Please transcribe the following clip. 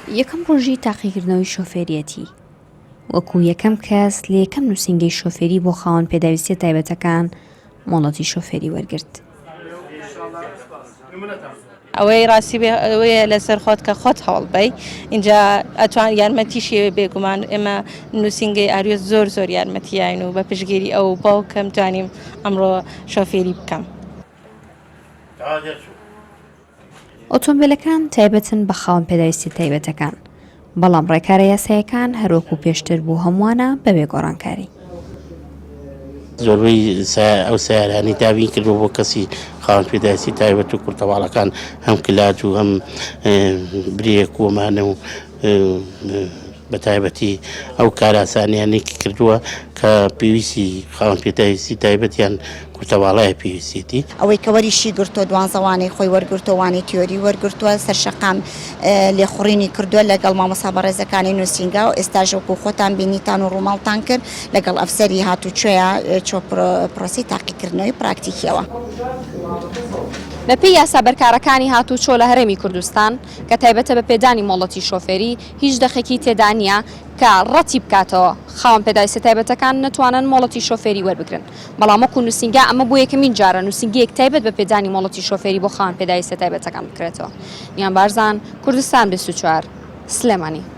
یەکەم ڕۆژی تاقیکردنەوەی شۆفێریەتی وەکو یەکەم کەس لە یەکەم نووسینگەی شۆفێری بۆ خاوەن پێداویستیە تایبەتەکان مۆڵەتی شۆفێری وەرگرت. ئەوەی ڕاستی ئەوەیە لەسەر خۆت کە خۆت هەوڵ بەی اینجا ئەتوان یارمەتیشی بێگومان ئێمە نووسینگەی ئاریۆس زۆر یارمەتیاین و بە پشگیری ئەو باو کەم توانیم ئەمڕۆ شۆفێری بکەم. ئۆتۆمبیلەکان تایبەتن بە خاوەن پێداویستی تایبەتەکان، بەڵام ڕێکارە یاساییەکان هەروەکو پێشتر بوو هەمووانە بەبێ گۆڕانکاری. زۆربەی ئەو سیارانی دابین کردو بۆ کەسی خاوەن پێداویستی تایبەت و کورتەواڵەکان هەم کلاج و هەم برێک ومانە و بە تایبەتی ئەو کاراسانیانی کردووە کە پێویستی خاوەن پێداویستی تایبەتیان کورتەواڵایە پێویستێتی. ئەوەی کە وەریشی گرتووە دوانزەوانی خۆی وەرگرتووانی تیۆری وەرگرتووە سەرشەقام لێخوڕینی کردووە لەگەڵ مامۆستا بەڕێزەکانی نووسینگا و ئێستاژ وەکو خۆتان بینیتان و ڕووماڵتان کرد لەگەڵ ئەفسەری هاتوچۆیە چۆ پرۆسی تاقیکردنەوەی پراکتیکیەوە. بەپێی یاسا بەرکارەکانی هاتوچۆ لە هەرێمی کوردستان کە تایبەتە بە پێدانی مۆڵەتی شۆفێری هیچ دەخێکی تێدا نییە کە ڕەتی بکاتەوە خاوەن پێداویستی تایبەتەکان نەتوانن مۆڵەتی شۆفێری وەربگرن، بەڵام وەکو نووسینگا ئەمە بۆ یەکەمین جارە نووسینگەیەک تایبەت بە پێدانی مۆڵەتی شۆفێری بۆ خاوەن پێداویستی تایبەتەکان بکرێتەوە. نیان بارزان، کوردستان 24 سلێمانی.